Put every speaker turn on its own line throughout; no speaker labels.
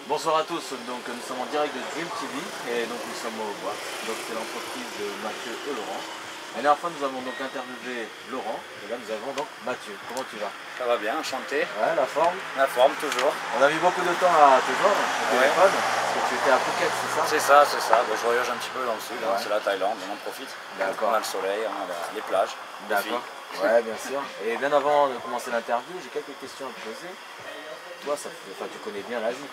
Bonsoir à tous, donc nous sommes en direct de Dream TV et donc nous sommes au bois. Donc c'est l'entreprise de Mathieu et Laurent. La dernière fois nous avons donc interviewé Laurent et là nous avons donc Mathieu. Comment tu vas?
Ça va bien, enchanté.
Ouais, la forme?
La forme toujours.
On a mis beaucoup de temps à te voir au téléphone parce que tu étais à Phuket, c'est ça?
C'est ça. Ben, je voyage un petit peu dans le sud, c'est la Thaïlande, on en profite. On a le soleil, on a les plages.
D'accord. Ouais, bien sûr. Et bien avant de commencer l'interview, j'ai quelques questions à te poser. Toi, tu connais bien l'Asie.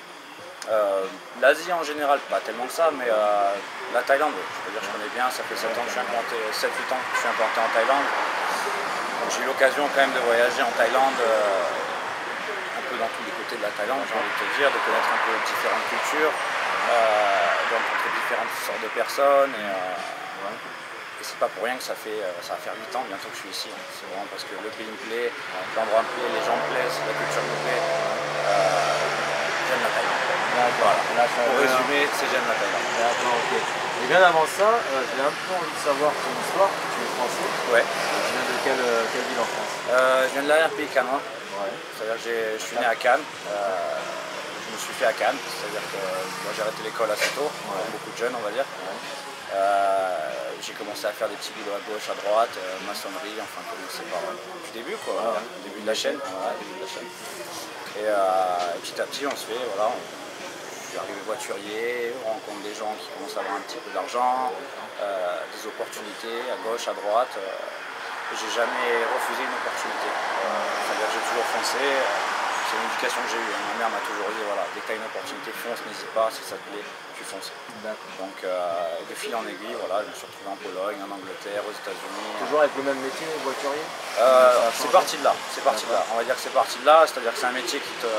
L'Asie en général, pas tellement que ça, mais la Thaïlande, je peux dire je connais bien, ça fait 7 ans que je suis implanté, 7-8 ans que je suis implanté en Thaïlande. J'ai eu l'occasion quand même de voyager en Thaïlande, un peu dans tous les côtés de la Thaïlande, j'ai envie de te dire, de connaître un peu différentes cultures, de rencontrer différentes sortes de personnes. Et c'est pas pour rien que ça va faire 8 ans bientôt que je suis ici. C'est vraiment parce que le pays me plaît, l'endroit me plaît, les gens me plaisent, la culture me plaît. J'aime la Thaïlande. Voilà. Pour résumer, j'aime la Thaïlande.
D'accord, ok. Et bien avant ça, j'ai un peu envie de savoir ton histoire. Tu es français.
Ouais.
Tu viens de quelle ville en France?
Je viens de l'arrière-pays cannois.
Ouais.
C'est-à-dire que je suis né à Cannes. Je me suis fait à Cannes. C'est-à-dire que j'ai arrêté l'école assez tôt, comme beaucoup de jeunes on va dire. J'ai commencé à faire des petits boulots à gauche, à droite, maçonnerie, enfin commencé par du début quoi, le début de la chaîne. Et petit à petit on se fait, voilà, je suis arrivé voiturier, on rencontre des gens qui commencent à avoir un petit peu d'argent, des opportunités à gauche, à droite. J'ai jamais refusé une opportunité. C'est-à-dire que j'ai toujours foncé. C'est une éducation que j'ai eue. Ma mère m'a toujours dit, voilà, dès que tu as une opportunité, fonce, n'hésite pas, si ça te plaît, tu fonces. Donc de fil en aiguille, voilà, je me suis retrouvé en Pologne, en Angleterre, aux États-Unis.
Toujours avec le même métier, voiturier?
C'est parti de là, On va dire que c'est parti de là, c'est-à-dire que c'est un métier qui te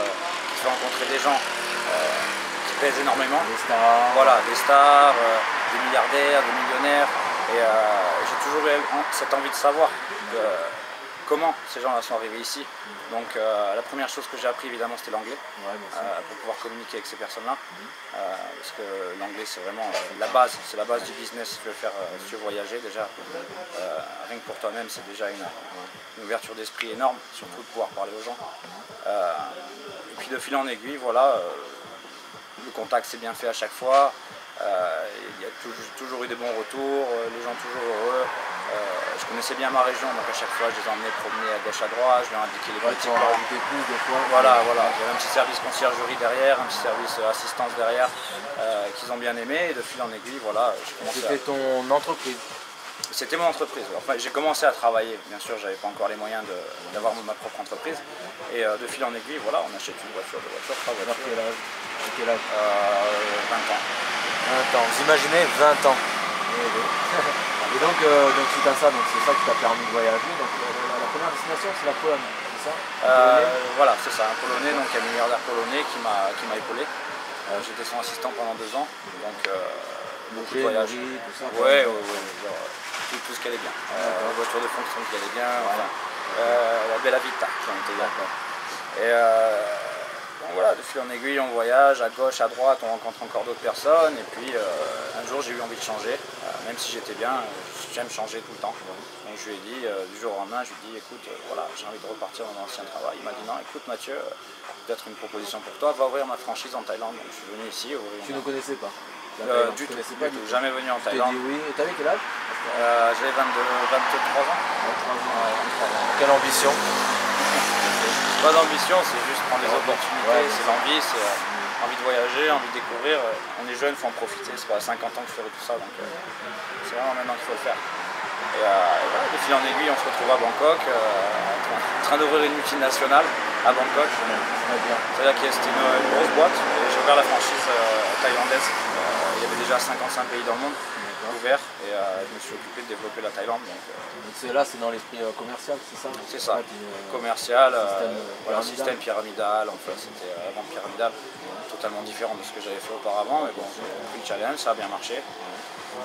fait rencontrer des gens qui pèsent énormément.
Des stars.
Voilà, des stars, des milliardaires, des millionnaires. Et j'ai toujours eu cette envie de savoir comment ces gens-là sont arrivés ici. Donc la première chose que j'ai appris évidemment c'était l'anglais, pour pouvoir communiquer avec ces personnes-là. Parce que l'anglais c'est vraiment la base, c'est la base du business si tu veux si tu veux voyager déjà. Rien que pour toi-même c'est déjà une ouverture d'esprit énorme, surtout de pouvoir parler aux gens. Et puis de fil en aiguille, voilà, le contact s'est bien fait à chaque fois. Il y a toujours eu des bons retours, les gens toujours heureux. Je connaissais bien ma région, donc à chaque fois je les emmenais promener à gauche à droite, je leur indiquais les petits plans. Voilà, j'avais un petit service conciergerie derrière, un petit service assistance derrière, qu'ils ont bien aimé, et de fil en aiguille, voilà.
C'était ton entreprise?
C'était mon entreprise. Enfin, j'ai commencé à travailler, bien sûr, j'avais pas encore les moyens d'avoir ma propre entreprise. Et de fil en aiguille, voilà, on achète une voiture, deux voitures, trois voitures.
Quel âge?
20 ans.
20 ans, vous imaginez 20 ans. Et donc suite à ça, c'est ça qui t'a permis de voyager. Donc, la première destination c'est la Pologne, c'est ça?
Voilà, c'est ça, un Polonais, donc un milliardaire polonais qui m'a épaulé. J'étais son assistant pendant 2 ans, donc beaucoup de voyages.
Tout ça.
Ouais, tout ce qui allait bien. La voiture de fonction qui allait bien, la Bella Vita qui en était bien. Et donc voilà, de fil en aiguille, on voyage à gauche, à droite, on rencontre encore d'autres personnes. Et puis un jour, j'ai eu envie de changer, même si j'étais bien, j'aime changer tout le temps. Donc je lui ai dit, du jour au lendemain, je lui ai dit, écoute, voilà, j'ai envie de repartir dans mon ancien travail. Il m'a dit, non, écoute Mathieu, peut-être une proposition pour toi, va ouvrir ma franchise en Thaïlande. Donc je suis venu ici.
Tu ne connaissais pas?
Du tout, jamais venu en Thaïlande.
Tu t'es dit oui, et t'avais quel âge?
J'avais 23 ans.
Quelle ambition?
Pas d'ambition, c'est juste prendre des opportunités, c'est l'envie, c'est envie de voyager, envie de découvrir. On est jeune, il faut en profiter, c'est pas à 50 ans que je ferai tout ça, donc c'est vraiment maintenant qu'il faut le faire. Et voilà, de fil en aiguille, on se retrouve à Bangkok, en train d'ouvrir une multinationale à Bangkok. C'est-à-dire que c'était une grosse boîte, et j'ai ouvert la franchise thaïlandaise. Il y avait déjà 55 pays dans le monde ouverts, et je me suis occupé de développer la Thaïlande.
Donc là, c'est dans l'esprit commercial, c'est ça?
C'est ça, commercial, système pyramidal, enfin c'était vraiment pyramidal, totalement différent de ce que j'avais fait auparavant, mais bon, j'ai pris le challenge, ça a bien marché.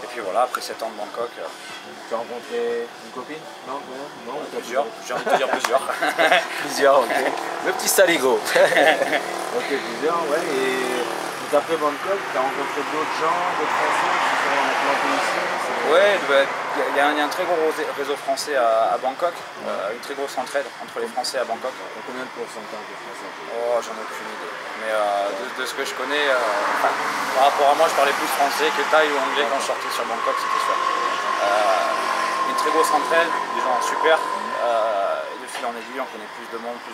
Et puis voilà, après 7 ans de Bangkok.
Tu as rencontré une copine? Non,
plusieurs, j'ai envie de dire plusieurs.
Plusieurs, ok. Le petit saligo. Ok, plusieurs, ouais. Et après Bangkok, tu as rencontré d'autres gens, d'autres Français qui sont implantés ici?
Ouais, il y a un très gros réseau français à Bangkok, une très grosse entraide entre les Français à Bangkok.
Combien de pourcentage de Français?
Oh, j'en ai aucune idée. Mais de ce que je connais, par rapport à moi, je parlais plus français que thaï ou anglais quand je sortais sur Bangkok, c'était sûr. Une très grosse entraide, des gens super. Et de fil en aiguille, on connaît plus de monde, un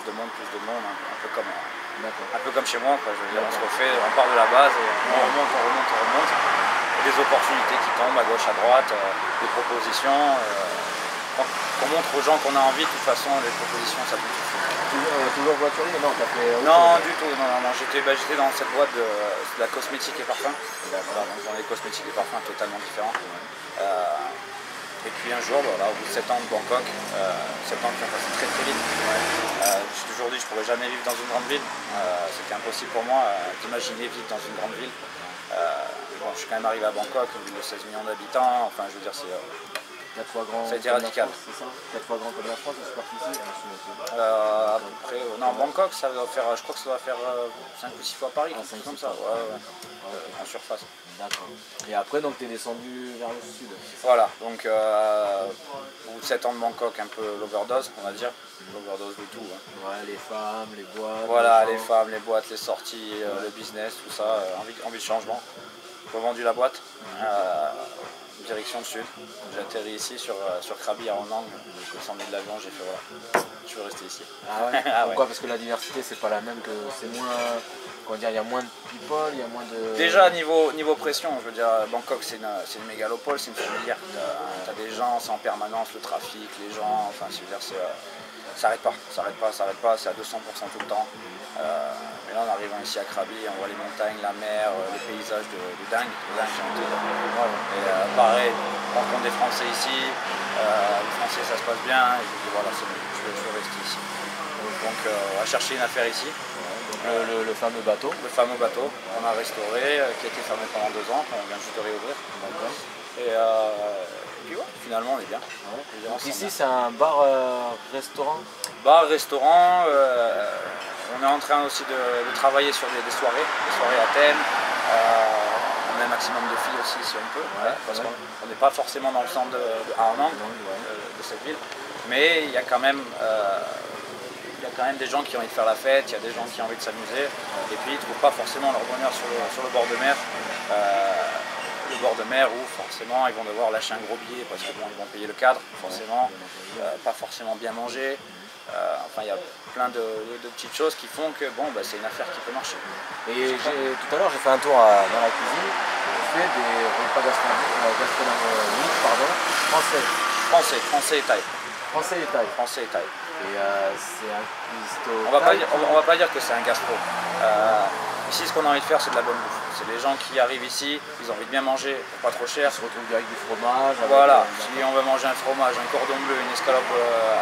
peu comme chez moi, quoi. Je veux dire, on se refait, on part de la base et on remonte. Et des opportunités qui tombent à gauche, à droite, des propositions. Qu'on montre aux gens qu'on a envie, de toute façon, les propositions, ça peut tout faire.
Toujours voiturier? Non, t'as fait autre
Non,
chose.
du tout. Non. J'étais dans cette boîte de la cosmétique et parfum. Voilà, donc dans les cosmétiques et parfums totalement différents. Et puis un jour, voilà, au bout de 7 ans de Bangkok, 7 ans qui ont passé très vite, je me suis toujours dit que je ne pourrais jamais vivre dans une grande ville. C'était impossible pour moi d'imaginer vivre dans une grande ville. Bon, je suis quand même arrivé à Bangkok, une ville de 16 millions d'habitants, enfin je veux dire, c'est...
4 fois grand.
Ça a été radical.
C'est ça? 4 fois grand comme la France, c'est parti ici?
À peu près. Non, Bangkok, ça doit faire, je crois que ça doit faire 5 ou 6 fois Paris, quelque chose comme ça. En surface.
D'accord. Et après, donc, tu es descendu vers le sud?
Voilà, donc au bout de 7 ans de Bangkok, un peu l'overdose, on va dire. L'overdose de tout.
Ouais, les femmes, les boîtes.
Voilà, les femmes, les boîtes, les sorties, le business, tout ça, envie de changement. J'ai revendu la boîte. Direction sud. J'ai atterri ici sur Krabi à Honang. Je suis descendu de l'avion, j'ai fait voilà, je veux rester ici.
Ah ouais? Pourquoi? Parce que la diversité c'est pas la même, que c'est moins. Comment dire, il y a moins de people, il y a moins de.
Déjà niveau pression, je veux dire, Bangkok c'est une mégalopole, c'est une fourmilière. T'as des gens, c'est en permanence, le trafic, les gens, enfin je veux dire, ça n'arrête pas, c'est à 200% tout le temps. Mais là en arrivant ici à Krabi, on voit les montagnes, la mer, les paysages de dingue. Et pareil, on rencontre des Français ici, les Français ça se passe bien, et je dis voilà, c'est bon, je veux rester ici. Donc on va chercher une affaire ici.
Le fameux bateau.
Le fameux bateau qu'on a restauré, qui a été fermé pendant 2 ans, on vient juste de réouvrir. Et puis ouais, finalement on est bien.
Donc ici c'est un bar-restaurant.
Bar-restaurant, on est en train aussi de travailler sur des soirées à thème. On met un maximum de filles aussi si on peut, parce qu'on n'est pas forcément dans le centre de Honang, de cette ville. Mais il y a quand même des gens qui ont envie de faire la fête, il y a des gens qui ont envie de s'amuser, et puis ils ne trouvent pas forcément leur bonheur sur le bord de mer. Le bord de mer où forcément ils vont devoir lâcher un gros billet parce que bon, ils vont payer le cadre, forcément, pas forcément bien manger. Enfin, il y a plein de petites choses qui font que bon, c'est une affaire qui peut marcher.
Et tout à l'heure, j'ai fait un tour dans la cuisine. Je fais des repas gastronomiques
Français et thaï.
Français et thaï.
Français et thaï.
Et c'est un cuistot.
On va pas dire que c'est un gastro. Ici, ce qu'on a envie de faire, c'est de la bonne bouffe. C'est les gens qui arrivent ici, ils ont envie de bien manger, pas trop cher.
Ils se retrouvent avec du fromage.
Voilà, si on veut manger un fromage, un cordon bleu, une escalope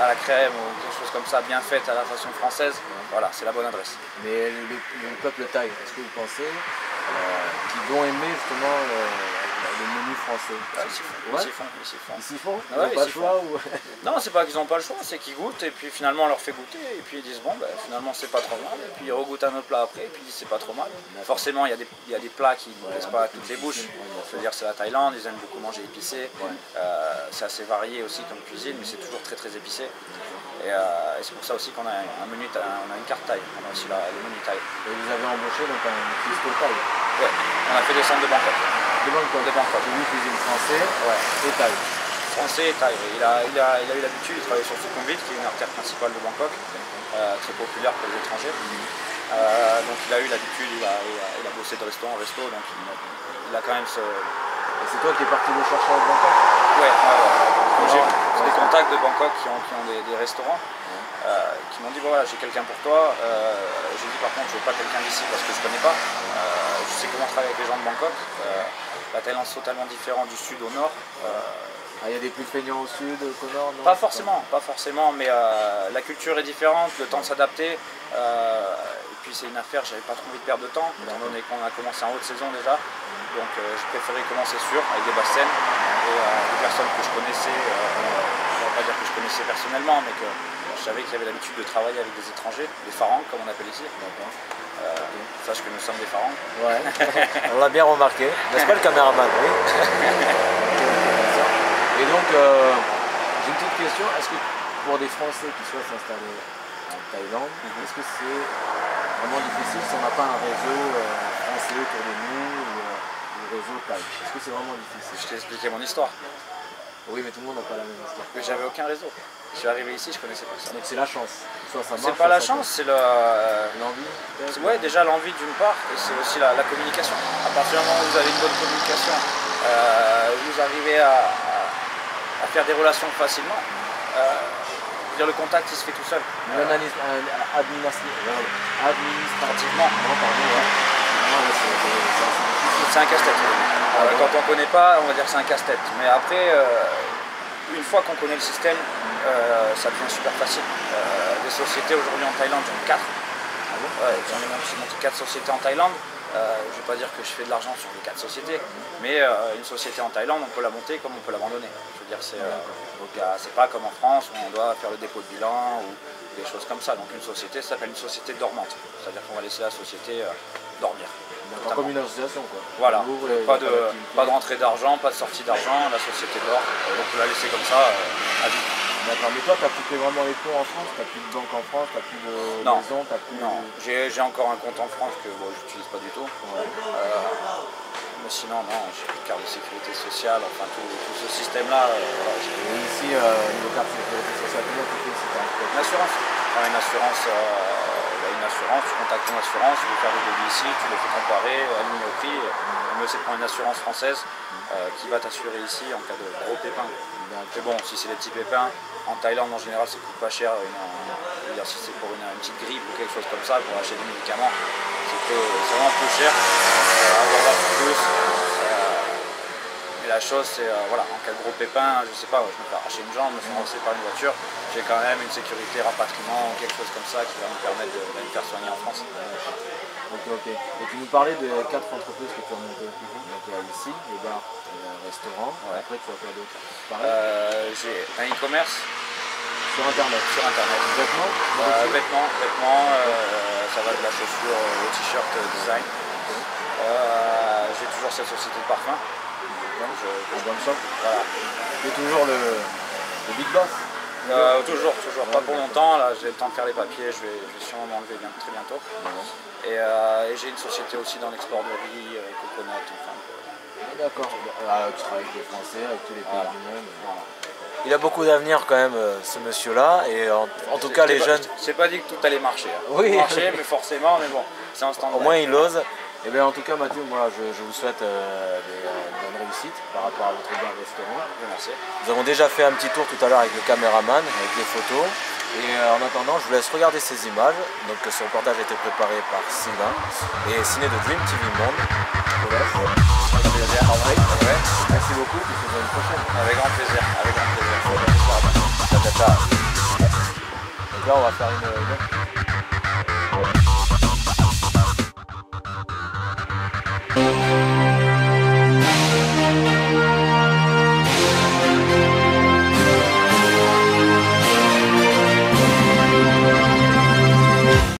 à la crème ou quelque chose comme ça, bien faite à la façon française, voilà, c'est la bonne adresse.
Mais le peuple thaï, est-ce que vous pensez qu'ils vont aimer justement le menu français? Ils s'y font. Ils n'ont pas le choix ou...
Non, c'est pas qu'ils n'ont pas le choix, c'est qu'ils goûtent et puis finalement on leur fait goûter et puis ils disent bon, finalement c'est pas trop mal, et puis ils regoûtent un autre plat après et puis ils disent c'est pas trop mal. Forcément il y a des plats qui ne plaisent pas à toutes les bouches. Je veux dire, c'est la Thaïlande, ils aiment beaucoup manger épicé. C'est assez varié aussi comme cuisine, mais c'est toujours très très épicé. Et c'est pour ça aussi qu'on a un menu, on a une carte thaï, on a aussi le menu thaï.
Et vous avez embauché donc un cuistot thaï?
Ouais, on a fait descendre de Bangkok.
De Bangkok. Lui cuisine français et thaï.
Français et thaï. Il a eu l'habitude, il travaille sur Sukhumvit, qui est une artère principale de Bangkok, très populaire pour les étrangers. Donc il a eu l'habitude, il a bossé de restaurant en resto, donc il a quand même ce...
Et c'est toi qui es parti le chercher à Bangkok?
Ouais. J'ai des contacts de Bangkok qui ont des restaurants qui m'ont dit voilà, j'ai quelqu'un pour toi. J'ai dit par contre je veux pas quelqu'un d'ici parce que je connais pas. Je sais comment travailler avec les gens de Bangkok. La Thaïlande c'est totalement différent du sud au nord.
Il y a des plus feignants au sud qu'au nord, non?
Pas forcément, mais la culture est différente, le temps de s'adapter. Et puis c'est une affaire, j'avais pas trop envie de perdre de temps, étant donné qu'on a commencé en haute saison déjà. Donc je préférais commencer sûr, avec des basses scènes, et des personnes que je connaissais, je ne vais pas dire que je connaissais personnellement, mais que je savais qu'ils avaient l'habitude de travailler avec des étrangers, des pharangs comme on appelle ici. Sache que nous sommes des pharaons.
Ouais, on l'a bien remarqué. N'est-ce pas le caméraman? Oui. Et donc, j'ai une petite question. Est-ce que pour des Français qui souhaitent s'installer en Thaïlande, est-ce que c'est vraiment difficile si on n'a pas un réseau français autour de nous ou le réseau thaï? Est-ce que c'est vraiment difficile?
Je t'ai expliqué mon histoire.
Oui, mais tout le monde n'a pas la même histoire.
Mais j'avais aucun réseau. Je suis arrivé ici, je connaissais personne.
Donc c'est la chance. Soit ça marche.
C'est pas la chance, c'est
l'envie.
Ouais, déjà l'envie d'une part, et c'est aussi la communication. À partir du moment où vous avez une bonne communication, vous arrivez à faire des relations facilement. Le contact il se fait tout seul.
Même administrativement.
C'est un casse-tête. Quand on ne connaît pas, on va dire que c'est un casse-tête. Mais après, une fois qu'on connaît le système, ça devient super facile. Des sociétés aujourd'hui en Thaïlande, j'en ai 4. J'en ai même monté 4 sociétés en Thaïlande. Je ne vais pas dire que je fais de l'argent sur les 4 sociétés, mais une société en Thaïlande, on peut la monter comme on peut l'abandonner. Je veux dire, c'est pas comme en France où on doit faire le dépôt de bilan ou des choses comme ça. Donc une société, ça s'appelle une société dormante. C'est-à-dire qu'on va laisser la société dormir.
Comme une association quoi.
Voilà, pas de rentrée d'argent, pas de sortie d'argent, la société dort, donc on peut la laisser comme ça à vie.
D'accord, mais toi tu as coupé vraiment les taux en France, tu n'as plus de banque en France, tu n'as plus de maison, tu n'as plus...
Non, j'ai encore un compte en France que bon, je n'utilise pas du tout. Ouais. Mais sinon, non, j'ai une carte de sécurité sociale, enfin tout ce système-là.
Et ici, niveau carte de sécurité sociale, comment tu fais ici?
Une assurance. Une assurance, tu contactes ton assurance, tu veux faire des devis ici, tu les fais comparer, aligner au prix. Le mieux c'est de prendre une assurance française qui va t'assurer ici en cas de gros pépins. Mais bon, si c'est des petits pépins, en Thaïlande en général ça coûte pas cher. Si c'est pour une petite grippe ou quelque chose comme ça, pour acheter des médicaments, c'est vraiment peu cher. Mais la chose c'est, voilà, en cas de gros pépin, je sais pas, je me fais arracher une jambe, je me fais renverser par une voiture, j'ai quand même une sécurité rapatriement ou quelque chose comme ça qui va me permettre de me faire soigner en France.
Ok. Et tu nous parlais de 4 entreprises que tu as montées. Donc ici, le bar, le restaurant. Ouais. Après, tu vas faire d'autres.
J'ai un e-commerce.
Sur internet. Vêtements.
Ça va de la chaussure au t-shirt design. J'ai toujours cette société de parfum.
Bonne shop. Voilà. Et toujours le big boss.
Toujours, pas pour longtemps, là j'ai le temps de faire les papiers, je vais sûrement m'enlever très bientôt. Et j'ai une société aussi dans l'export de riz, coconut, enfin.
D'accord, tu travailles avec les Français, avec tous les pays du monde. Il a beaucoup d'avenir quand même ce monsieur-là, et en tout cas les jeunes...
C'est pas dit que tout allait marcher, hein.
Oui.
Marcher, mais forcément, mais bon, c'est un stand-by.
Au moins il ose. Et bien en tout cas Mathieu, moi je vous souhaite une réussite par rapport à votre bar-restaurant.
Merci.
Nous avons déjà fait un petit tour tout à l'heure avec le caméraman, avec les photos. Et en attendant, je vous laisse regarder ces images. Donc ce reportage a été préparé par Sylvain et signé de Dream TV Monde. Je vous laisse. Avec plaisir. Ouais. Merci beaucoup, puis je vous dis à une prochaine.
Avec grand plaisir.
Donc là on va faire une...